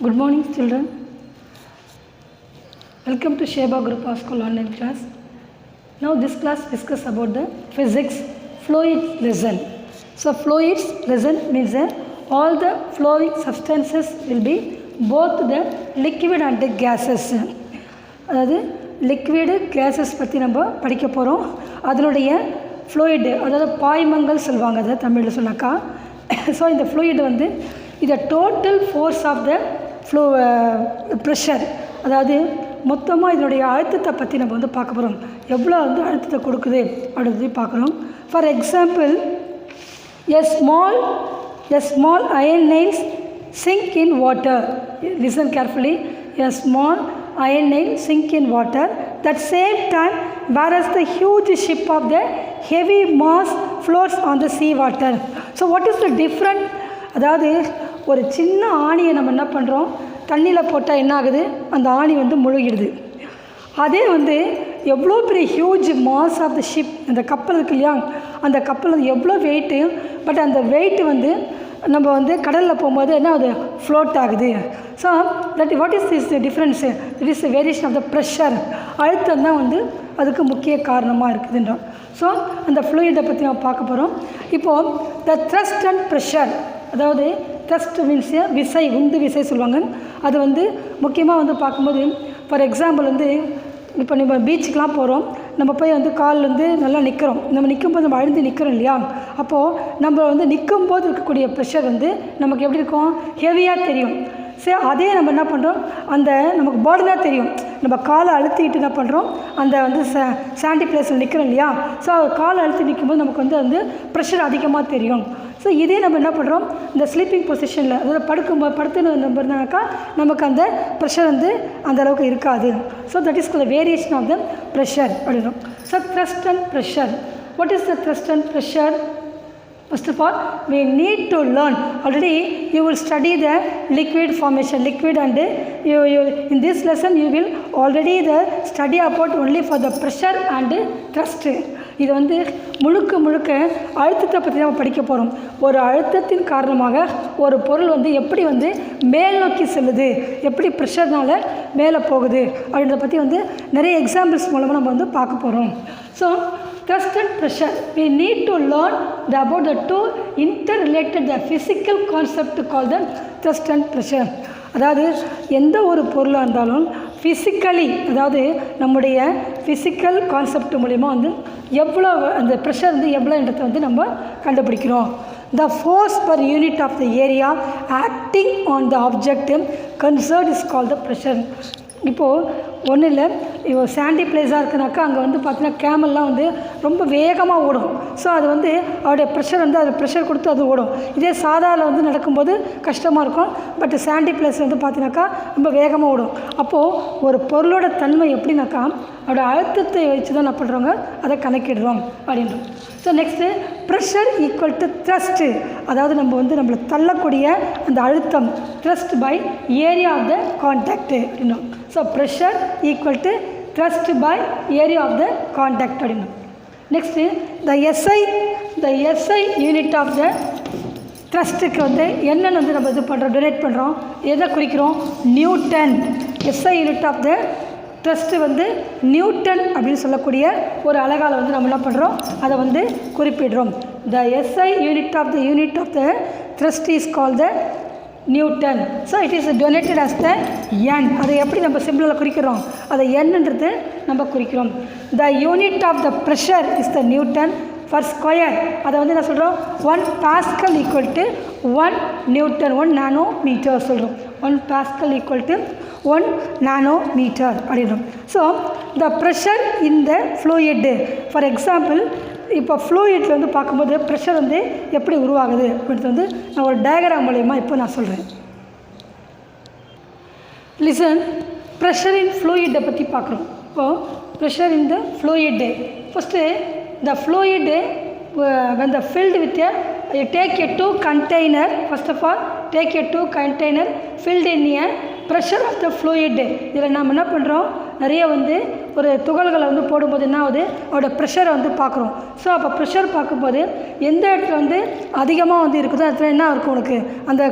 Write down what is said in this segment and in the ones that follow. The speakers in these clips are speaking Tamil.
Good morning, children. Welcome to Sheba Group of School online class. Now this class discuss about the physics fluid lesson. So fluids lesson means that all the flowing substances will be both the liquid and the gases. அதாவது லிக்விடு கேஸஸ் பற்றி நம்ம படிக்க போகிறோம். அதனுடைய ஃப்ளூயிடு அதாவது பாய்மங்கள் சொல்லுவாங்க, அதை தமிழில் சொன்னாக்கா. ஸோ இந்த ஃப்ளூயிடு வந்து இதை total force of the pressure, அதாவது மொத்தமாக இதனுடைய அழுத்தத்தை பற்றி நம்ம வந்து பார்க்க போகிறோம். எவ்வளோ வந்து அழுத்தத்தை கொடுக்குது அப்படின்றதையும் பார்க்குறோம். For example, a small iron nails sink in water. Listen carefully. A small iron nail sink in water. That same time, whereas the huge ship of the heavy mass floats on the sea water. So what is the difference? அதாவது ஒரு சின்ன ஆணியை நம்ம என்ன பண்ணுறோம், தண்ணியில் போட்டால் என்ன ஆகுது, அந்த ஆணி வந்து முழுகிடுது. அதே வந்து எவ்வளோ பெரிய huge mass of the ship, அந்த கப்பல் இருக்கு இல்லையா, அந்த கப்பல் வந்து எவ்வளோ வெயிட்டு, பட் அந்த வெயிட்டு வந்து நம்ம வந்து கடலில் போகும்போது என்ன அது ஃப்ளோட் ஆகுது. So that what is this difference, it is variation of the pressure. அழுத்தம் தான் வந்து அதுக்கு முக்கிய காரணமாக இருக்குதுன்றோம். ஸோ அந்த ஃப்ளூயிடை பற்றி நம்ம பார்க்க போகிறோம். இப்போது த த்ரஸ்ட் அண்ட் ப்ரெஷர், அதாவது த்ரஸ்ட் மீன்ஸ் விசை, உந்து விசை சொல்லுவாங்க. அது வந்து முக்கியமாக வந்து பார்க்கும்போது, ஃபார் எக்ஸாம்பிள் வந்து இப்போ நம்ம பீச்சுக்கெலாம் போகிறோம், நம்ம போய் வந்து கால் வந்து நல்லா நிற்கிறோம், நம்ம நிற்கும்போது நம்ம அழுந்து நிற்கிறோம் இல்லையா, அப்போது நம்ம வந்து நிற்கும்போது இருக்கக்கூடிய ப்ரெஷர் வந்து நமக்கு எப்படி இருக்கும், ஹெவியாக தெரியும். சரி, அதே நம்ம என்ன பண்ணுறோம், அந்த நமக்கு பேர்டனாக தெரியும். நம்ம காலை அழுத்திக்கிட்டு என்ன பண்ணுறோம், அந்த வந்து சாண்டி பிளேஸில் நிற்கிறோம் இல்லையா, ஸோ காலை அழுத்தி நிற்கும்போது நமக்கு வந்து ப்ரெஷர் அதிகமாக தெரியும். ஸோ இதே நம்ம என்ன பண்ணுறோம், இந்த ஸ்லீப்பிங் பொசிஷனில், அதாவது படுத்து நம்ம இருந்தாக்கா நமக்கு அந்த ப்ரெஷர் வந்து அந்த அளவுக்கு இருக்காது. So that is the variation of the pressure அப்படின்றோம். So thrust and pressure. What is the thrust and pressure? First of all, we need to learn. Already you will study the liquid formation, liquid, and you in this lesson you will already study about only for the pressure and thrust. இது வந்து முழுக்க அழுத்தத்தை பற்றி நம்ம படிக்க போகிறோம். ஒரு அழுத்தத்தின் காரணமாக ஒரு பொருள் வந்து எப்படி வந்து மேல் நோக்கி செல்லுது, எப்படி ப்ரெஷர்னால் மேலே போகுது அப்படின்றத பற்றி வந்து நிறைய எக்ஸாம்பிள்ஸ் மூலமாக நம்ம வந்து பார்க்க போகிறோம். So thrust and pressure, we need to learn about the two interrelated the physical concept called the thrust and pressure. அதாவது எந்த ஒரு பொருளாக இருந்தாலும் ஃபிசிக்கலி, அதாவது நம்முடைய ஃபிசிக்கல் கான்செப்ட் மூலிமா வந்து எவ்வளோ அந்த ப்ரெஷர் வந்து எவ்வளோன்றதை வந்து நம்ம கண்டுபிடிக்கிறோம். The force per unit of the area acting on the object concerned is called the pressure. இப்போது ஒன்றும் இல்லை, இப்போ சாண்டி பிளேஸாக இருக்குனாக்கா அங்கே வந்து பார்த்தீங்கன்னா கேமல்லாம் வந்து ரொம்ப வேகமாக ஓடும். ஸோ அது வந்து அவருடைய ப்ரெஷர் வந்து அது ப்ரெஷர் கொடுத்து அது ஓடும். இதே சாதாவில் வந்து நடக்கும்போது கஷ்டமாக இருக்கும், பட் சாண்டி பிளேஸ் வந்து பார்த்தீங்கன்னாக்கா ரொம்ப வேகமாக ஓடும். அப்போது ஒரு பொருளோட தன்மை எப்படின்னாக்கா அவரோட அழுத்தத்தை வச்சு தான் என்ன பண்ணுறோங்க, அதை கணக்கிடுறோம் அப்படின்றோம். So next pressure equal to thrust, அதாவது நம்ம வந்து நம்மளை தள்ளக்கூடிய அந்த அழுத்தம், thrust by area of the contact அப்படின்னோம். So pressure equal to thrust by area of the contact அப்படின்னோம். Next the SI unit of the த்ரஸ்ட்டுக்கு வந்து என்னென்னு வந்து நம்ம இது பண்ணுறோம், டொனேட் பண்ணுறோம், எதை குறிக்கிறோம், newton. SI unit of the thrust வந்து நியூட்டன் அப்படின்னு சொல்லக்கூடிய ஒரு அலகால் வந்து நம்ம என்ன பண்ணுறோம், அதை வந்து குறிப்பிடுறோம். The SI unit of the thrust is call the newton. So it is denoted as the N. அதை எப்படி நம்ம சிம்பிளில் குறிக்கிறோம், அதை என்னன்றது நம்ம குறிக்கிறோம். The unit of the pressure is the newton for square. அதை வந்து என்ன சொல்கிறோம், 1 Pascal equal to 1 Newton, 1 nanometer சொல்கிறோம். 1 Pascal equal to 1 nanometer அப்படின்றோம். So the pressure in the fluid, for example, இப்போ ஃப்ளூயிடில் வந்து பார்க்கும்போது ப்ரெஷர் வந்து எப்படி உருவாகுது அப்படின்றது வந்து நான் ஒரு டயக்ராம் மூலயமா இப்போ நான் சொல்கிறேன். லிசன், ப்ரெஷர் இன் ஃப்ளூயிடை பற்றி பார்க்குறோம். இப்போது pressure in the fluid, first the fluid when the filled with you take a 2 container, first of all take a 2 container filled in a pressure of the fluid. இதில் நாம் என்ன பண்ணுறோம், நிறைய வந்து ஒரு துகள்களை வந்து போடும்போது என்ன ஆகுது, அதோட ப்ரெஷரை வந்து பார்க்குறோம். ஸோ அப்போ ப்ரெஷர் பார்க்கும்போது எந்த இடத்துல வந்து அதிகமாக வந்து இருக்குதோ இடத்துல என்ன இருக்கும், உனக்கு அந்த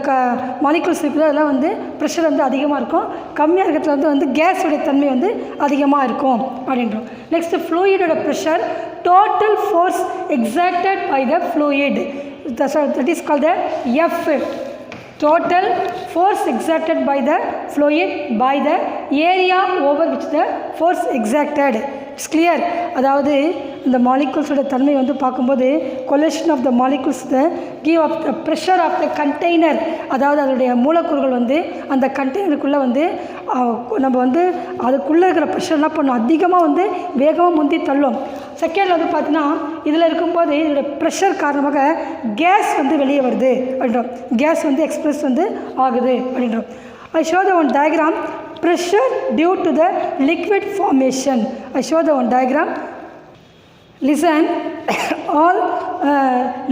மாலிகுல்ஸ் இருக்குதோ அதெல்லாம் வந்து ப்ரெஷர் வந்து அதிகமாக இருக்கும். கம்மியாக இருக்கிறதுல வந்து கேஸுடைய தன்மை வந்து அதிகமாக இருக்கும் அப்படின்றோம். நெக்ஸ்ட்டு ஃப்ளூயிடோட pressure total force exerted by the fluid, that is called the F. Total force exerted by the fluid by the area over which the force exerted. It's clear. அதாவது இந்த மாலிகுல்ஸோட தன்மை வந்து பார்க்கும்போது collision of the molecules the give of the pressure of the container, அதாவது அதனுடைய மூலக்கூறுகள் வந்து அந்த கண்டெய்னருக்குள்ளே வந்து நம்ம வந்து அதுக்குள்ளே இருக்கிற ப்ரெஷர்லாம் பண்ணும், அதிகமாக வந்து வேகமாக முந்தி தள்ளும். செகண்டில் வந்து பார்த்தீங்கன்னா இதில் இருக்கும்போது இதோட ப்ரெஷர் காரணமாக கேஸ் வந்து வெளியே வருது அப்படின்றோம், கேஸ் வந்து எக்ஸ்பிரஸ் வந்து ஆகுது அப்படின்றோம். I show the one diagram, pressure due to the liquid formation. I show the one diagram. Listen, all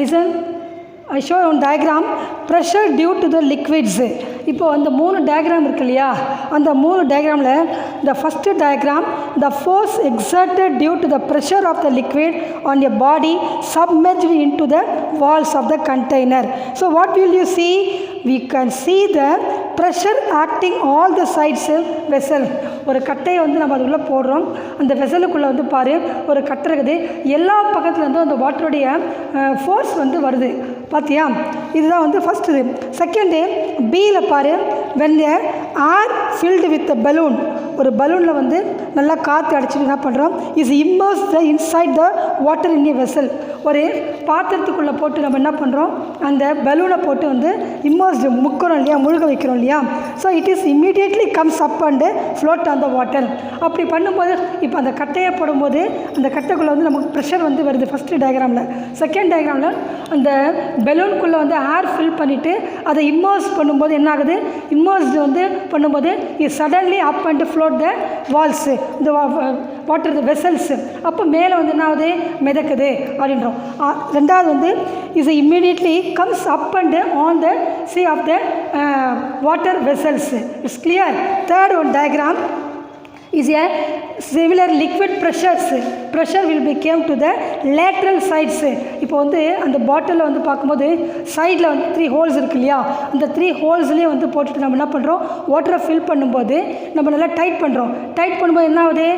listen. I show one diagram, pressure due to the liquids. இப்போ அந்த 3 டயக்ராம் இருக்கு இல்லையா, அந்த 3 டயக்ராமில் the first diagram, the force exerted due to the pressure of the liquid on a body submerged into the walls of the container. So what will you see? We can see the pressure acting all the sides vessel. ஒரு கட்டையை வந்து நம்ம அதுக்குள்ளே போடுறோம், அந்த வெசலுக்குள்ளே வந்து பாரு ஒரு கட்டை இருக்குது, எல்லா பக்கத்துலேருந்து அந்த வாட்டருடைய ஃபோர்ஸ் வந்து வருது பார்த்தியா. இதுதான் வந்து ஃபஸ்ட்டு. செகண்டு பியில் பாரு, when the air filled with a balloon, ஒரு பலூனில் வந்து நல்லா காற்று அடிச்சுட்டு என்ன பண்ணுறோம், is immerse the inside the water in A vessel. ஒரு பாத்திரத்துக்குள்ளே போட்டு நம்ம என்ன பண்ணுறோம், அந்த பலூனை போட்டு வந்து இம்மர்ஸ்டு முக்கிறோம் இல்லையா, முழுக வைக்கிறோம் இல்லையா. So it is immediately comes up and float on the water. அப்படி பண்ணும்போது இப்போ அந்த கட்டையை போடும்போது அந்த கட்டைக்குள்ளே வந்து நமக்கு ப்ரெஷர் வந்து வருது ஃபஸ்ட்டு டயக்ராமில். செகண்ட் டயக்ராமில் அந்த பலூனுக்குள்ளே வந்து ஏர் ஃபில் பண்ணிவிட்டு அதை இம்மர்ஸ் பண்ணும்போது என்ன ஆகுது, இம்மர்ஸ்டு வந்து பண்ணும்போது it suddenly up and float the valves, இந்த வாட்டர் த வெசல்ஸு. அப்போ மேலே வந்து என்ன ஆகுது, மிதக்குது அப்படின்றோம். ரெண்டாவது வந்து is immediately comes up and on the sea of the water vessels. It's clear. Third one diagram is a similar liquid pressures. Pressure will be came to the lateral sides. இப்போ வந்து அந்த பாட்டிலில் வந்து பார்க்கும்போது சைடில் வந்து 3 ஹோல்ஸ் இருக்கு இல்லையா, அந்த 3 ஹோல்ஸ்லேயே வந்து போட்டுட்டு நம்ம என்ன பண்ணுறோம், வாட்டரை ஃபில் பண்ணும்போது நம்ம நல்லா டைட் பண்ணுறோம். டைட் பண்ணும்போது என்ன ஆகுது,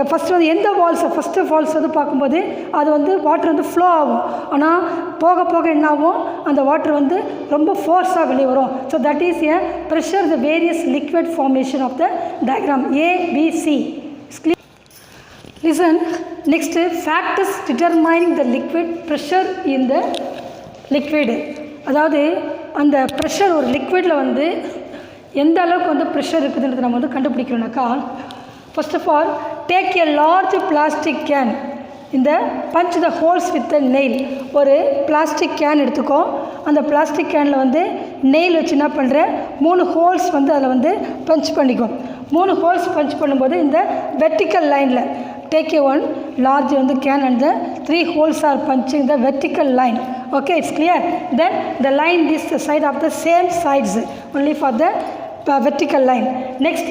ஃபஸ்ட்டு வந்து எந்த வால்ஸை ஃபஸ்ட்டு ஃபால்ஸ் வந்து பார்க்கும்போது அது வந்து வாட்டர் வந்து ஃப்ளோ ஆகும், ஆனால் போக போக என்ன ஆகும், அந்த வாட்டர் வந்து ரொம்ப ஃபோர்ஸாக வெளியே வரும். So that is a pressure the various liquid formation of the diagram ABC. Listen, next factors determining the liquid pressure in the liquid. அதாவது அந்த ப்ரெஷர் ஒரு லிக்விடில் வந்து எந்த அளவுக்கு வந்து ப்ரெஷர் இருக்குதுன்றது நம்ம வந்து கண்டுபிடிக்கிறோம்னாக்கா, first of all take a large plastic can, இந்த punch the holes with nail. ஒரு பிளாஸ்டிக் கேன் எடுத்துக்கோ, அந்த பிளாஸ்டிக் கேனில் வந்து நெயில் வச்சு என்ன பண்ணுற, 3 ஹோல்ஸ் வந்து அதில் வந்து பஞ்ச் பண்ணிக்கும். 3 ஹோல்ஸ் பஞ்ச் பண்ணும்போது இந்த வெர்டிக்கல் லைனில் take a one large வந்து can and the 3 holes are punching the vertical line. Okay, it's clear. Then the line is the side of the same sides only for the vertical line. Next,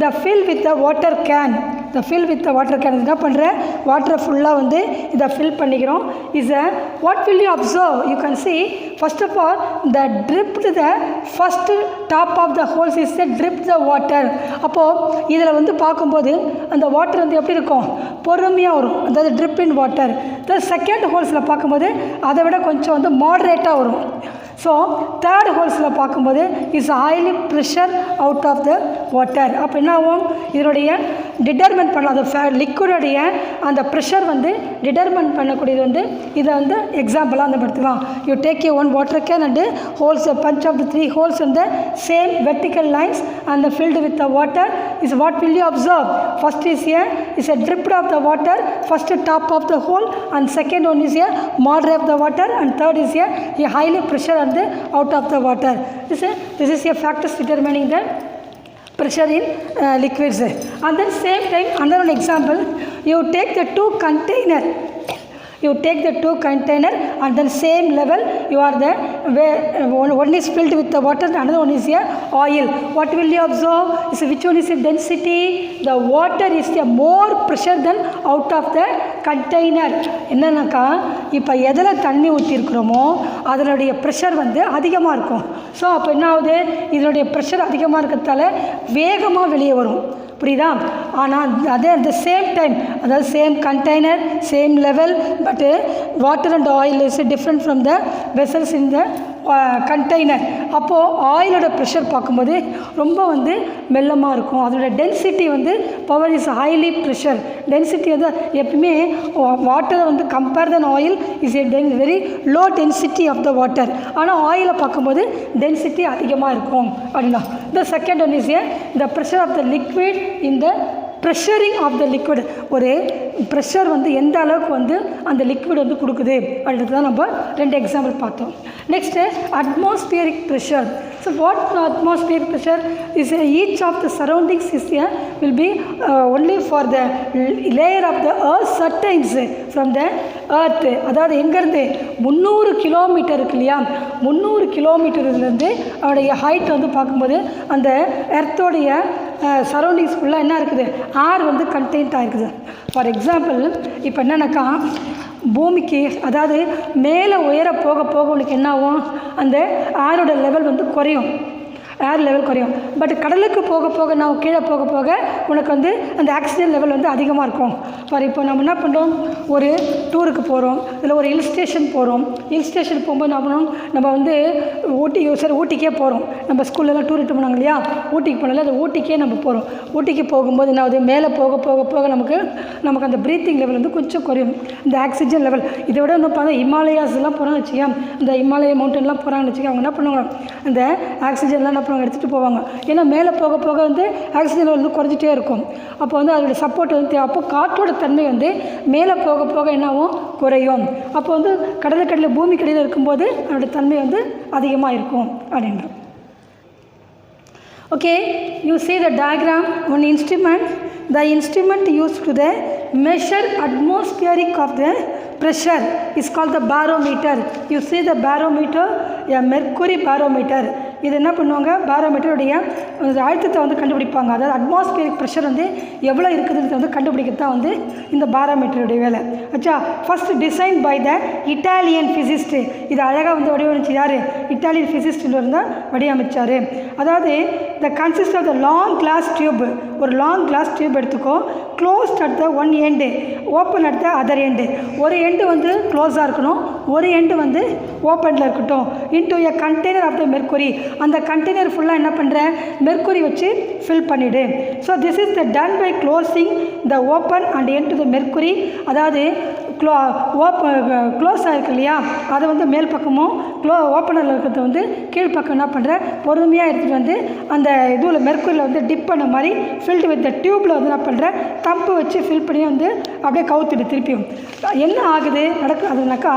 the fill with the water can. The fill with the water can என்ன பண்ணுற, வாட்டரை ஃபுல்லாக வந்து இதை ஃபில் பண்ணிக்கிறோம். is a what will you observe? You can see first of all the dripped the first top of the holes is the dripped the water. அப்போது இதில் வந்து பார்க்கும்போது அந்த வாட்டர் வந்து எப்படி இருக்கும், பொறுமையாக வரும், அதாவது drip in water. The second ஹோல்ஸில் பார்க்கும்போது அதை விட கொஞ்சம் வந்து மாடரேட்டாக வரும். ஸோ தேர்ட் ஹோல்ஸில் பார்க்கும்போது is highly pressure out of the water. அப்போ என்ன ஆகும், இதனுடைய டிட்டர்மெண்ட் பண்ணலாம், அந்த லிக்விடுடைய அந்த ப்ரெஷர் வந்து டிட்டர்மெண்ட் பண்ணக்கூடியது வந்து இதை வந்து எக்ஸாம்பிளாக அந்த எடுத்துக்கலாம். You take a one water can and holes punch of the 3 holes in the same vertical lines and filled with the water is what will you observe? First is a drip of the water, first top of the hole, and second one is a moderate of the water, and third is a highly pressure and the out of the water. This is a factors determining the pressure in liquids. And then same time another one example, you take the 2 container, you take the two container and then same level you are the one is filled with the water, another one is a oil. What will you observe? Is which one is the density? The water is the more pressure than out of the container. என்னன்னாக்கா இப்போ எதில் தண்ணி ஊற்றிருக்கிறோமோ அதனுடைய ப்ரெஷர் வந்து அதிகமாக இருக்கும். ஸோ அப்போ என்ன ஆகுது, இதனுடைய ப்ரெஷர் அதிகமாக இருக்கிறதால வேகமாக வெளியே வரும். புரியுதா? ஆனால் அதே அட் த சேம் டைம், அதாவது சேம் கண்டெய்னர் சேம் லெவல், பட்டு water and oil is different from the vessels in the container. அப்போது ஆயிலோட ப்ரெஷர் பார்க்கும்போது ரொம்ப வந்து மெல்லமாக இருக்கும். அதோட டென்சிட்டி வந்து power is highly pressure. Density வந்து எப்பவுமே வாட்டரை வந்து compare than oil is a very low density of the water. ஆனால் ஆயிலை பார்க்கும்போது டென்சிட்டி அதிகமாக இருக்கும் அப்படின்னா. The second one is the pressure of the liquid in the pressuring of the liquid. ஒரு ப்ரெஷர் வந்து எந்த அளவுக்கு வந்து அந்த லிக்விட் வந்து கொடுக்குது அப்படின்றது தான் நம்ம ரெண்டு எக்ஸாம்பிள் பார்த்தோம். Next atmospheric pressure. So what atmospheric pressure is each of the surroundings is will be only for the layer of the earth certain from the earth. அதாவது எங்கேருந்து 300 கிலோமீட்டர் இருக்கு இல்லையா, 300 கிலோமீட்டர்லேருந்து அவருடைய ஹைட் வந்து பார்க்கும்போது அந்த எர்த்தோடைய சரௌண்டிங்ஸ் ஃபுல்லாக என்ன இருக்குது, ஏர் வந்து கண்டெய்ன்ட் ஆகிருக்குது. ஃபார் எக்ஸாம்பிள் இப்போ என்னன்னாக்கா பூமிக்கு, அதாவது மேலே உயர போக போக உனக்கு என்ன ஆகும், அந்த ஏரோட லெவல் வந்து குறையும், ஏர் லெவல் குறையும். பட் கடலுக்கு போக போக நான் கீழே போக போக உனக்கு வந்து அந்த ஆக்சிஜன் லெவல் வந்து அதிகமாக இருக்கும். ஃபார் இப்போ நம்ம என்ன பண்ணுறோம், ஒரு டூருக்கு போகிறோம், இல்லை ஒரு ஹில் ஸ்டேஷன் போகிறோம். ஹில் ஸ்டேஷன் போகும்போது என்ன பண்ணுறோம், நம்ம வந்து ஊட்டிக்கே போகிறோம். நம்ம ஸ்கூல்லலாம் டூர் இட்டு போனாங்க இல்லையா, ஊட்டிக்கு போனால அந்த ஊட்டிக்கே நம்ம போகிறோம். ஊட்டிக்கு போகும்போது என்ன ஆகுது, மேலே போக போக போக நமக்கு அந்த ப்ரீத்திங் லெவல் வந்து கொஞ்சம் குறையும், இந்த ஆக்சிஜன் லெவல். இதை விட இன்னும் பார்த்தா ஹிமாலயாஸ்லாம் போகிறான்னு வச்சுக்கா, இந்த ஹிமாலய மவுண்டன்லாம் போகிறாங்கன்னு வச்சுக்கா, அவங்க என்ன பண்ணுவாங்க, அந்த ஆக்சிஜன்லாம் அப்புறம் எடுத்துகிட்டு போவாங்க. ஏன்னா மேலே போக போக வந்து ஆக்சிஜன் வந்து குறைஞ்சிட்டே இருக்கும். அப்போ வந்து அதோடய சப்போர்ட் வந்து அப்போ காற்றோட தன்மை வந்து மேலே போக போக என்னாகும், குறையும். அப்போ வந்து கடலுக்கடியில் பூமி கடியில் இருக்கும்போது அதோடய தன்மை வந்து அதிகமாக இருக்கும் அப்படின்ற. Okay, you see the diagram, one instrument, the instrument used to the measure atmospheric of the pressure is called the barometer. You see the barometer, a mercury barometer. இது என்ன பண்ணுவாங்க, பாரோமீட்டருடைய அழுத்தத்தை வந்து கண்டுபிடிப்பாங்க. அதாவது அட்மாஸ்பியரிக் ப்ரெஷர் வந்து எவ்வளோ இருக்குதுன்னு வந்து கண்டுபிடிக்கிறது தான் வந்து இந்த பாரோமீட்டருடைய வேலை. ஆச்சா, first design by the Italian physicist. இது அழகாக வந்து வடிவமைச்சு யார், இட்டாலியன் ஃபிசிஸ்ட்னு இருந்தால் வடிவமைச்சார். அதாவது the consist of the long glass tube. ஒரு லாங் கிளாஸ் டியூப் எடுத்துக்கோ, closed at the one end, open at the other end. ஒரு எண்டு வந்து க்ளோஸாக இருக்கணும், ஒரு எண்டு வந்து ஓப்பனில் இருக்கட்டும். Into a container of the mercury. அந்த கண்டெய்னர் ஃபுல்லாக என்ன பண்ணுற, மெர்க்குரி வச்சு ஃபில் பண்ணிவிடு. So this is the done by closing the open and end to the mercury. அதாவது க்ளோஸ் ஆகிருக்கு இல்லையா, அதை வந்து மேல் பக்கமும் ஓப்பனரில் இருக்கிறத வந்து கீழ்ப்பக்கம் என்ன பண்ணுற, பொறுமையாக எடுத்துகிட்டு வந்து அந்த இதுவில் மெர்க்குரியில் வந்து டிப் பண்ண மாதிரி ஃபில்டு வித் த டியூப்பில் வந்து என்ன பண்ணுற, தம்பு வச்சு ஃபில் பண்ணி வந்து அப்படியே கவுத்துட்டு திருப்பியும் என்ன ஆகுது அதுனாக்கா,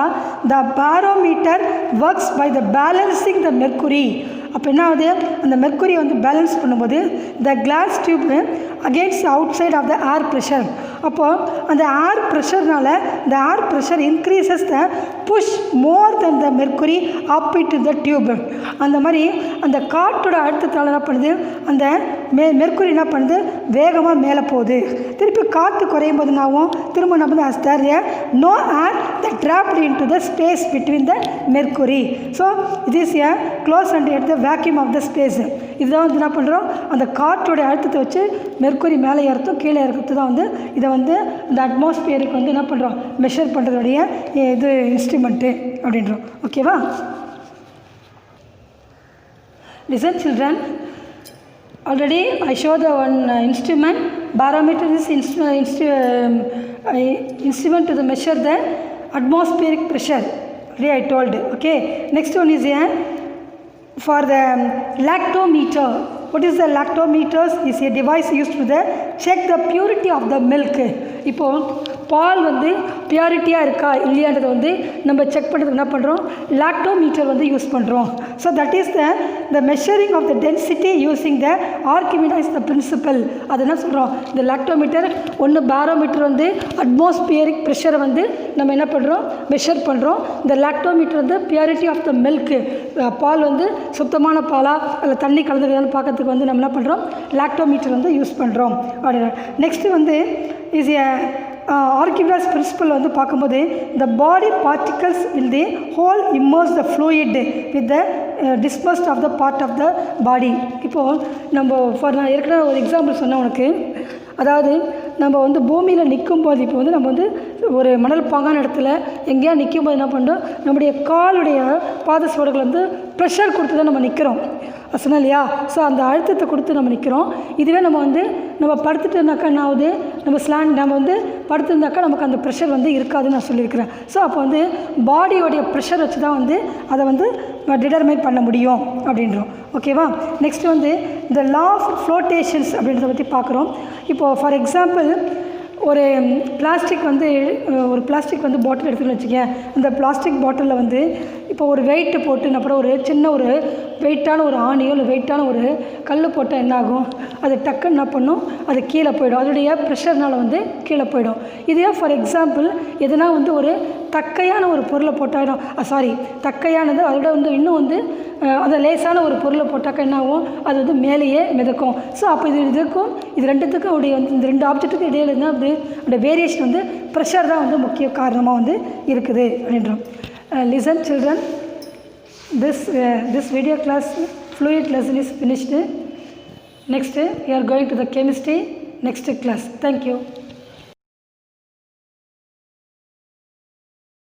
the barometer works by the balancing the mercury. அப்போ என்ன ஆகுது, அந்த மெர்க்குரி வந்து பேலன்ஸ் பண்ணும்போது the glass tube against outside of the air pressure. அப்போது அந்த ஏர் ப்ரெஷர்னால the air pressure increases the push more then the mercury up into the tube. அந்த மாதிரி அந்த காற்றோட அழுத்தத்தால் என்ன பண்ணுது, அந்த மெர்க்குரி என்ன பண்ணுது, வேகமாக மேலே போகுது. திருப்பி காற்று குறையும் போது என்னாகும், திரும்ப நம்ம as there no air the trapped in to the space between the mercury. So it is a close and at the vacuum of the space. இதுதான் வந்து என்ன பண்ணுறோம், அந்த காற்றோடைய அழுத்தத்தை வச்சு மெர்க்குரி மேலே ஏறத்தும் கீழே இறக்கிறது தான் வந்து இதை வந்து இந்த அட்மாஸ்பியருக்கு வந்து என்ன பண்ணுறோம், மெஷர் பண்ணுறதுடைய இது இன்ஸ்ட்ருமெண்ட்டு அப்படின்றோம். ஓகேவா? Listen children, already I showed the one instrument. Barometer is instrument to the measure the atmospheric pressure. Already I told. Okay. Next one is for the lactometer. What is the lactometer? Is a device used to check the purity of the milk. இப்போ பால் வந்து பியூரிட்டியாக இருக்கா இல்லையான்றதை வந்து நம்ம செக் பண்ணுறதுக்கு என்ன பண்ணுறோம், லாக்டோமீட்டர் வந்து யூஸ் பண்ணுறோம். So that is the measuring of the density using the Archimedes the principle. அது என்ன சொல்கிறோம், இந்த லாக்டோமீட்டர் ஒன்று பேரோமீட்டர் வந்து அட்மாஸ்பியரிக் ப்ரெஷரை வந்து நம்ம என்ன பண்ணுறோம், மெஷர் பண்ணுறோம். இந்த லாக்டோமீட்டர் வந்து பியூரிட்டி ஆஃப் த மில்க்கு, பால் வந்து சுத்தமான பாலா அதில் தண்ணி கலந்துருக்கான்னு பார்க்கறதுக்கு வந்து நம்ம என்ன பண்ணுறோம், லாக்டோமீட்டர் வந்து யூஸ் பண்ணுறோம் அப்படின்னா. நெக்ஸ்ட்டு வந்து இஸ் ஏ ஆர்கிமிடிஸ் பிரின்சிபல் வந்து பார்க்கும்போது the body particles will the whole immerse the fluid with the dispersed of the part of the body. இப்போது நம்ம நான் ஏற்கனவே ஒரு எக்ஸாம்பிள் சொன்னேன் உனக்கு. அதாவது நம்ம வந்து பூமியில் நிற்கும்போது இப்போ வந்து நம்ம வந்து ஒரு மணல் பாங்கான இடத்துல எங்கேயா நிற்கும்போது என்ன பண்ணுறோம், நம்முடைய காலுடைய பாத சுவடுகள் வந்து ப்ரெஷர் கொடுத்து தான் நம்ம நிற்கிறோம் சொன்னோம் இல்லையா. ஸோ அந்த அழுத்தத்தை கொடுத்து நம்ம நிற்கிறோம். இதுவே நம்ம வந்து நம்ம படுத்துட்டுனாக்கா என்ன ஆகுது, நம்ம வந்து படுத்துருந்தாக்கா நமக்கு அந்த ப்ரெஷர் வந்து இருக்காதுன்னு நான் சொல்லியிருக்கிறேன். ஸோ அப்போ வந்து பாடியோடைய ப்ரெஷர் வச்சு தான் வந்து அதை வந்து டிட்டர்மைன் பண்ண முடியும் அப்படின்றோம். ஓகேவா. நெக்ஸ்ட்டு வந்து இந்த லா ஆஃப் ஃப்ளோட்டேஷன்ஸ் அப்படின்றத பற்றி பார்க்குறோம். இப்போது ஃபார் எக்ஸாம்பிள் ஒரு பிளாஸ்டிக் வந்து பாட்டில் எடுத்துன்னு வச்சுக்கேன். அந்த பிளாஸ்டிக் பாட்டிலில் வந்து இப்போ ஒரு வெயிட்டு போட்டு அப்புறம் ஒரு சின்ன ஒரு வெயிட்டான ஒரு ஆணியோ இல்லை வெயிட்டான ஒரு கல் போட்டால் என்ன ஆகும், அது டக்குன்னு என்ன பண்ணும், அது கீழே போயிடும், அதோடைய ப்ரெஷர்னால் வந்து கீழே போயிடும். இதே ஃபார் எக்ஸாம்பிள் எதுனா வந்து ஒரு தக்கையான ஒரு பொருளை போட்டாலும் தக்கையானது அதோட வந்து இன்னும் வந்து அந்த லேசான ஒரு பொருளை போட்டாக்கா என்ன ஆகும், அது வந்து மேலேயே மிதக்கும். ஸோ அப்போ இது ரெண்டுத்துக்கும் உடைய வந்து இந்த ரெண்டு ஆப்ஜெக்ட்டுக்கும் இடையில இருந்தால் வந்து அந்த வேரியேஷன் வந்து ப்ரெஷர் தான் வந்து முக்கிய காரணமாக வந்து இருக்குது அப்படின்றோம். Listen children, this video class fluid lesson is finished. Next we are going to the chemistry next class. Thank you.